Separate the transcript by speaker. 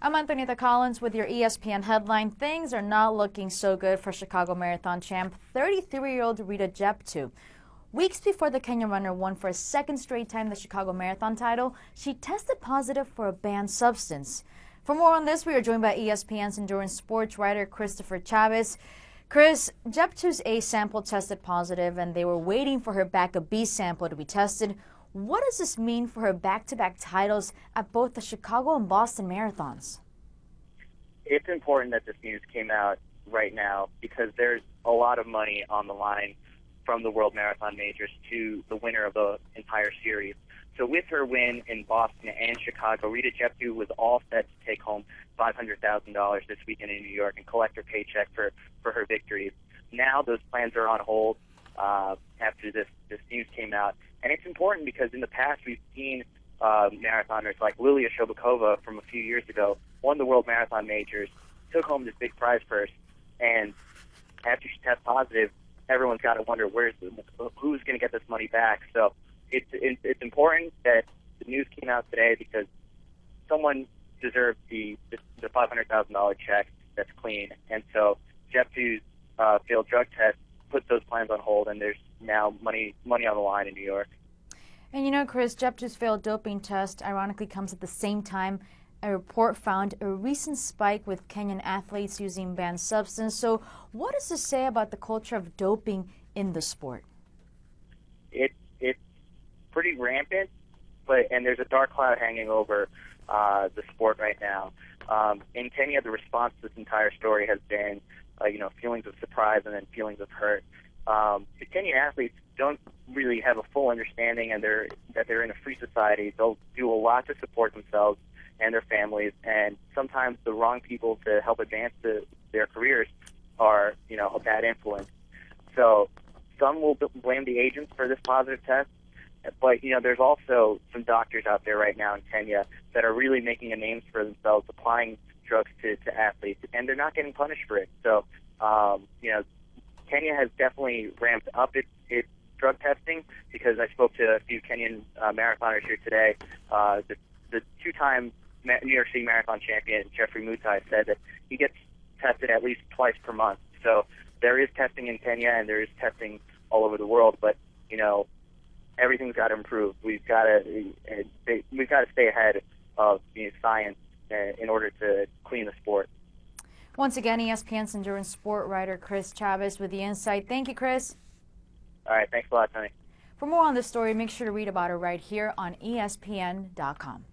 Speaker 1: I'm Antonita Collins with your ESPN headline. Things are not looking so good for Chicago Marathon champ 33-year-old Rita Jeptoo. Weeks before the Kenyan runner won for a second straight time the Chicago Marathon title, she tested positive for a banned substance. For more on this, we are joined by ESPN's endurance sports writer Christopher Chavez. Chris, Jeptoo's A sample tested positive, and they were waiting for her BACA B sample to be tested. What does this mean for her back-to-back titles at both the Chicago and Boston marathons?
Speaker 2: It's important that this news came out right now because there's a lot of money on the line from the World Marathon Majors to the winner of the entire series. So with her win in Boston and Chicago, Rita Jeptoo was all set to take home $500,000 this weekend in New York and collect her paycheck for her victories. Now those plans are on hold after this news came out. And it's important because in the past we've seen marathoners like Lilia Shobakova from a few years ago won the World Marathon Majors, took home this big prize purse, and after she tests positive, everyone's got to wonder who's going to get this money back. So it's important that the news came out today because someone deserves the $500,000 check that's clean. And so Jeptoo's failed drug test put those plans on hold, and there's now money on the line in New York.
Speaker 1: And you know, Chris, Jeptoo's failed doping test ironically comes at the same time a report found a recent spike with Kenyan athletes using banned substance. So what does this say about the culture of doping in the sport?
Speaker 2: It's pretty rampant, and there's a dark cloud hanging over the sport right now. In Kenya, the response to this entire story has been feelings of surprise and then feelings of hurt. The Kenyan athletes don't really have a full understanding that they're in a free society. They'll do a lot to support themselves and their families, and sometimes the wrong people to help advance their careers are, a bad influence. So some will blame the agents for this positive test, but, there's also some doctors out there right now in Kenya that are really making a name for themselves applying drugs to athletes, and they're not getting punished for it. So, Kenya has definitely ramped up its drug testing because I spoke to a few Kenyan marathoners here today. The two-time New York City Marathon champion, Jeffrey Mutai, said that he gets tested at least twice per month. So there is testing in Kenya and there is testing all over the world, but, everything's got to improve. We've got to stay ahead of science in order to clean the sport.
Speaker 1: Once again, ESPN's endurance sport writer Chris Chavez with the insight. Thank you, Chris.
Speaker 2: All right, thanks a lot, Tony.
Speaker 1: For more on this story, make sure to read about it right here on ESPN.com.